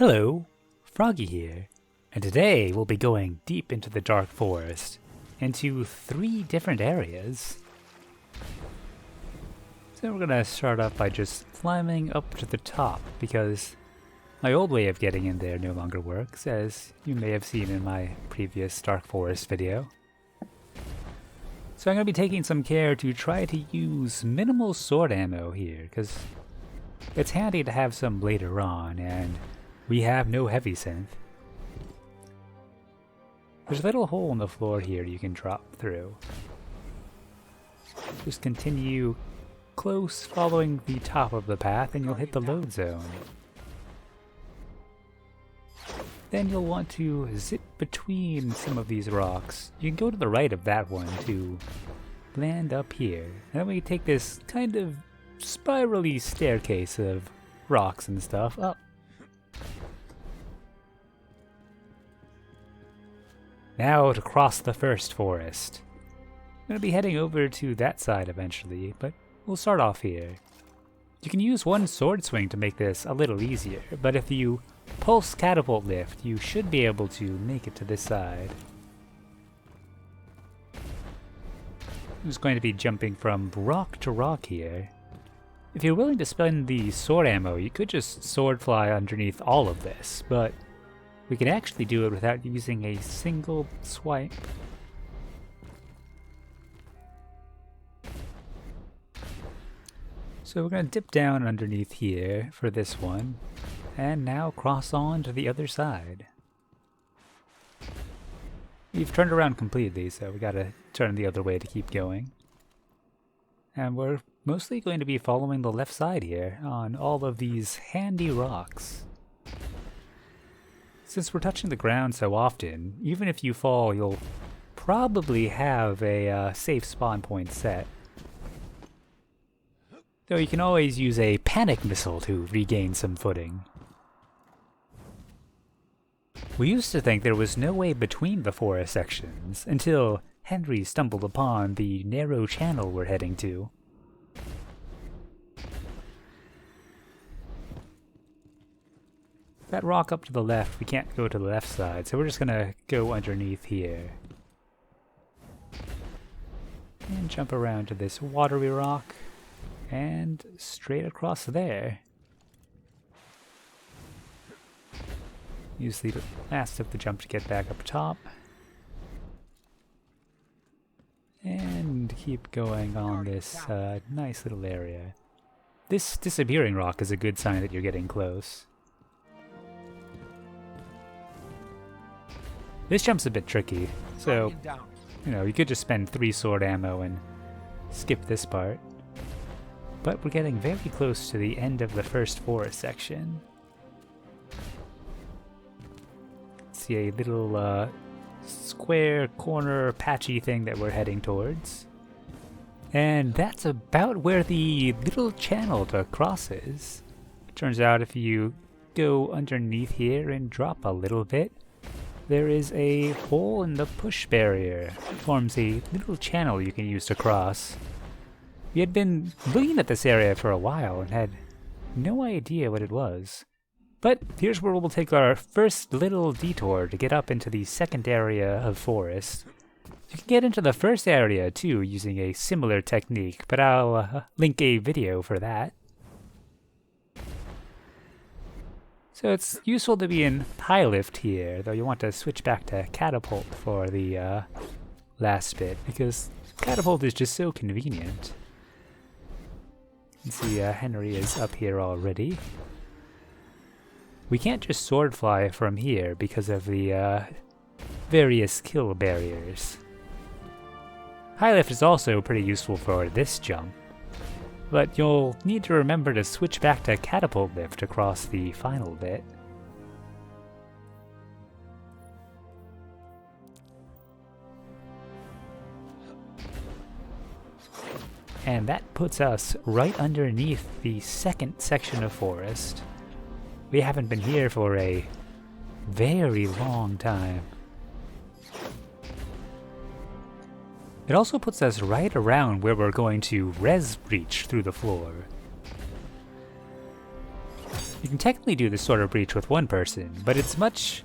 Hello, Froggy here, and today we'll be going deep into the dark forest, into 3 different areas. So we're gonna start off by just climbing up to the top, because my old way of getting in there no longer works, as you may have seen in my previous dark forest video. So I'm gonna be taking some care to try to use minimal sword ammo here, because it's handy to have some later on, and we have no heavy synth. There's a little hole in the floor here you can drop through. Just continue close, following the top of the path, and you'll hit the load zone. Then you'll want to zip between some of these rocks. You can go to the right of that one to land up here. And then we take this kind of spirally staircase of rocks and stuff up. Now to cross the first forest. I'm going to be heading over to that side eventually, but we'll start off here. You can use one sword swing to make this a little easier, but if you pulse catapult lift, you should be able to make it to this side. I'm just going to be jumping from rock to rock here. If you're willing to spend the sword ammo, you could just sword fly underneath all of this, but we can actually do it without using a single swipe. So we're going to dip down underneath here for this one, and now cross on to the other side. We've turned around completely, so we gotta turn the other way to keep going. And we're mostly going to be following the left side here on all of these handy rocks. Since we're touching the ground so often, even if you fall, you'll probably have a safe spawn point set. Though you can always use a panic missile to regain some footing. We used to think there was no way between the forest sections, until Henry stumbled upon the narrow channel we're heading to. That rock up to the left, we can't go to the left side, so we're just gonna go underneath here. And jump around to this watery rock, and straight across there. Use the last of the jump to get back up top. And keep going on this nice little area. This disappearing rock is a good sign that you're getting close. This jump's a bit tricky, so, you could just spend 3 sword ammo and skip this part. But we're getting very close to the end of the first forest section. See a little square corner patchy thing that we're heading towards. And that's about where the little channel to cross is. Turns out if you go underneath here and drop a little bit, there is a hole in the push barrier. It forms a little channel you can use to cross. We had been looking at this area for a while and had no idea what it was. But here's where we'll take our first little detour to get up into the second area of forest. You can get into the first area too using a similar technique, but I'll link a video for that. So it's useful to be in high lift here, though you want to switch back to catapult for the last bit, because catapult is just so convenient. You can see Henry is up here already. We can't just sword fly from here because of the various kill barriers. High lift is also pretty useful for this jump, but you'll need to remember to switch back to catapult lift across the final bit. And that puts us right underneath the second section of forest. We haven't been here for a very long time. It also puts us right around where we're going to res breach through the floor. You can technically do this sort of breach with one person, but it's much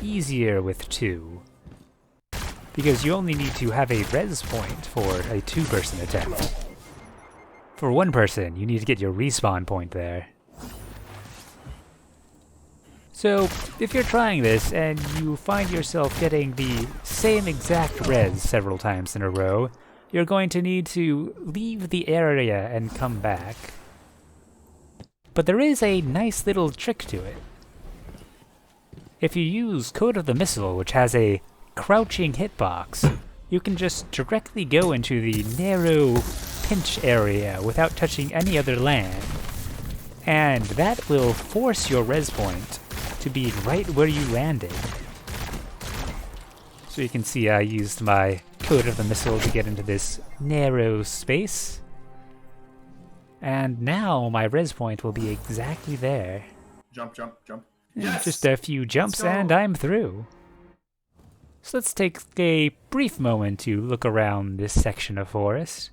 easier with two. Because you only need to have a res point for a two-person attempt. For one person, you need to get your respawn point there. So, if you're trying this and you find yourself getting the same exact res several times in a row, you're going to need to leave the area and come back. But there is a nice little trick to it. If you use Code of the Missile, which has a crouching hitbox, you can just directly go into the narrow pinch area without touching any other land. And that will force your res point to be right where you landed. So you can see I used my Code of the Missile to get into this narrow space. And now my res point will be exactly there. Jump, jump, jump. Yes! Just a few jumps and I'm through. So let's take a brief moment to look around this section of forest.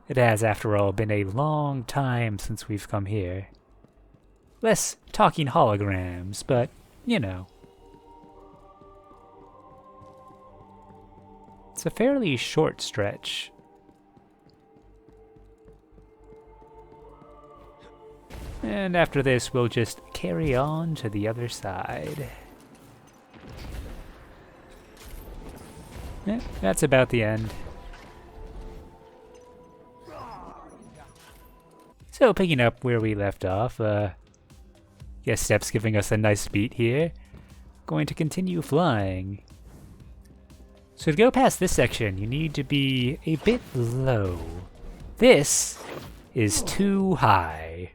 It has, after all, been a long time since we've come here. Less talking holograms, but, you know. It's a fairly short stretch. And after this, we'll just carry on to the other side. Yeah, that's about the end. So, picking up where we left off, guess Steppe's giving us a nice beat here. Going to continue flying. So to go past this section, you need to be a bit low. This is too high.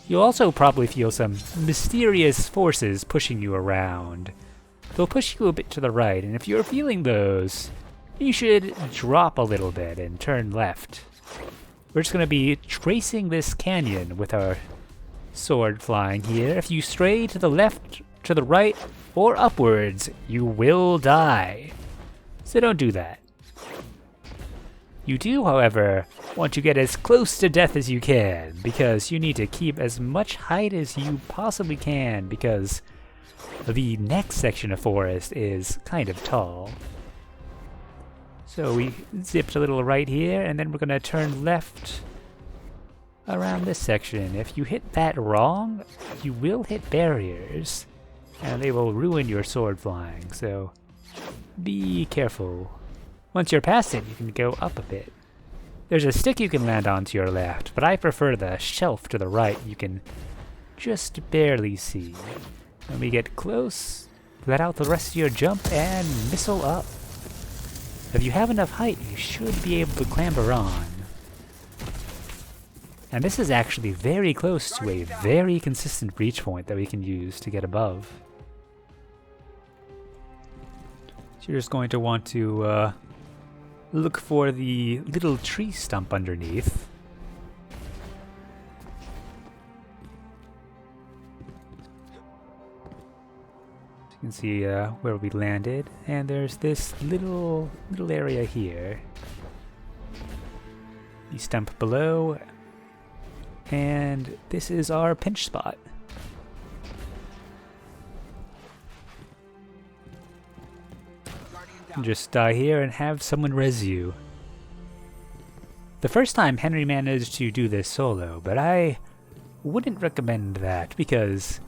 You'll also probably feel some mysterious forces pushing you around. They'll push you a bit to the right, and if you're feeling those, you should drop a little bit and turn left. We're just going to be tracing this canyon with our sword flying here. If you stray to the left, to the right, or upwards, you will die. So don't do that. You do, however, want to get as close to death as you can, because you need to keep as much height as you possibly can, because the next section of forest is kind of tall. So we zipped a little right here, and then we're going to turn left around this section. If you hit that wrong, you will hit barriers, and they will ruin your sword flying, so be careful. Once you're past it, you can go up a bit. There's a stick you can land on to your left, but I prefer the shelf to the right you can just barely see. When we get close, let out the rest of your jump and missile up. If you have enough height, you should be able to clamber on. And this is actually very close to a very consistent reach point that we can use to get above. So you're just going to want to look for the little tree stump underneath. You can see where we landed, and there's this little area here. The stump below, and this is our pinch spot. Just die here and have someone res you. The first time Henry managed to do this solo, but I wouldn't recommend that because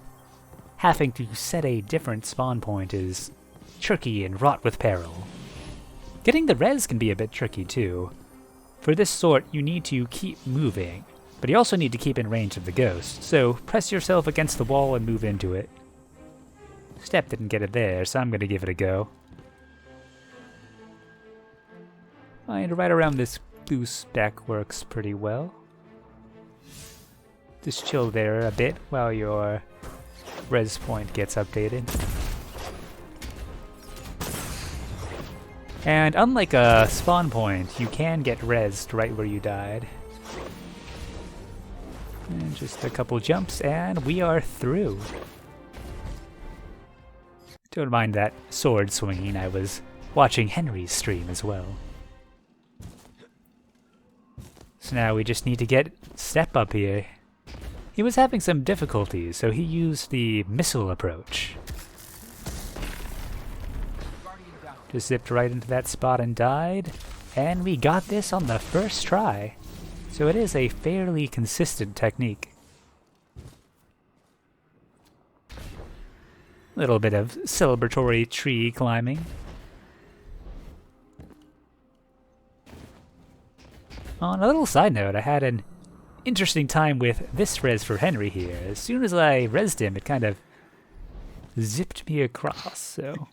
having to set a different spawn point is tricky and wrought with peril. Getting the res can be a bit tricky too. For this sort, you need to keep moving, but you also need to keep in range of the ghost, so press yourself against the wall and move into it. Steppe didn't get it there, so I'm going to give it a go. And right around this blue speck works pretty well. Just chill there a bit while your res point gets updated. And unlike a spawn point, you can get resed right where you died. And just a couple jumps and we are through. Don't mind that sword swinging, I was watching Henry's stream as well. So now we just need to get Steppe up here. He was having some difficulties, so he used the missile approach. Just zipped right into that spot and died. And we got this on the first try. So it is a fairly consistent technique. Little bit of celebratory tree climbing. On a little side note, I had an interesting time with this res for Henry here. As soon as I resed him, it kind of zipped me across, so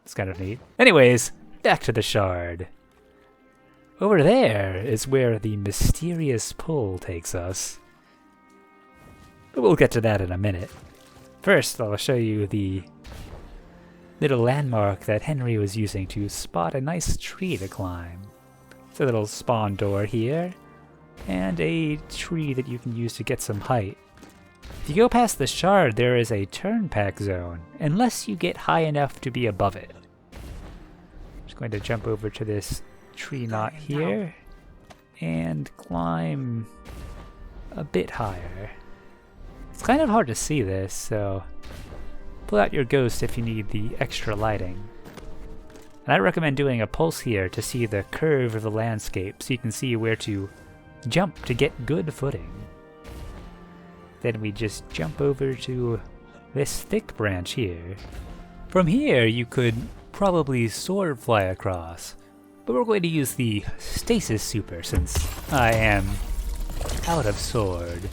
it's kind of neat. Anyways, back to the shard. Over there is where the mysterious pull takes us. But we'll get to that in a minute. First, I'll show you the little landmark that Henry was using to spot a nice tree to climb. It's a little spawn door here, and a tree that you can use to get some height. If you go past the shard, there is a turn pack zone, unless you get high enough to be above it. I'm just going to jump over to this tree knot here, and climb a bit higher. It's kind of hard to see this, so pull out your ghost if you need the extra lighting. And I recommend doing a pulse here to see the curve of the landscape so you can see where to jump to get good footing. Then we just jump over to this thick branch here. From here you could probably sword fly across, but we're going to use the stasis super since I am out of sword.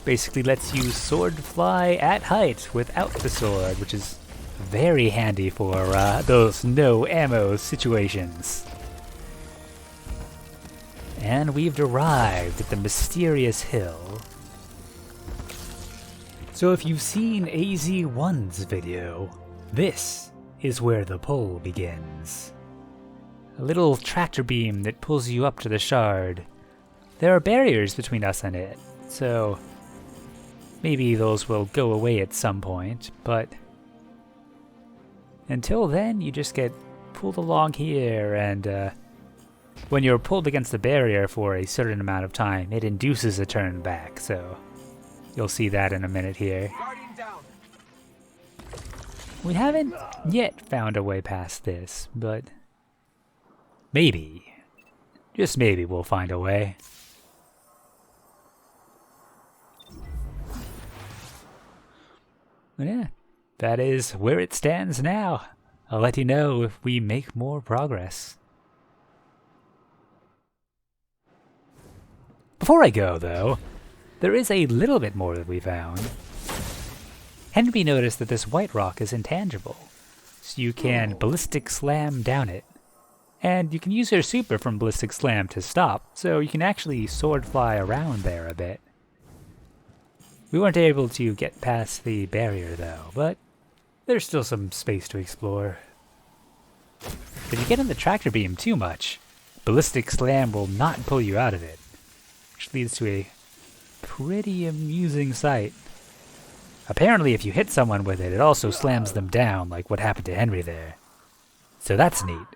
Basically lets you sword fly at height without the sword, which is very handy for those no ammo situations. And we've arrived at the mysterious hill. So if you've seen AZ1's video, this is where the pull begins. A little tractor beam that pulls you up to the shard. There are barriers between us and it, so maybe those will go away at some point, but until then you just get pulled along here, and when you're pulled against the barrier for a certain amount of time, it induces a turn back, so you'll see that in a minute here. We haven't yet found a way past this, but maybe, just maybe, we'll find a way. But yeah, that is where it stands now. I'll let you know if we make more progress. Before I go, though, there is a little bit more that we found. Henry noticed that this white rock is intangible, so you can ballistic slam down it. And you can use your super from ballistic slam to stop, so you can actually sword fly around there a bit. We weren't able to get past the barrier though, but there's still some space to explore. If you get in the tractor beam too much, ballistic slam will not pull you out of it, which leads to a pretty amusing sight. Apparently if you hit someone with it, it also slams them down like what happened to Henry there. So that's neat.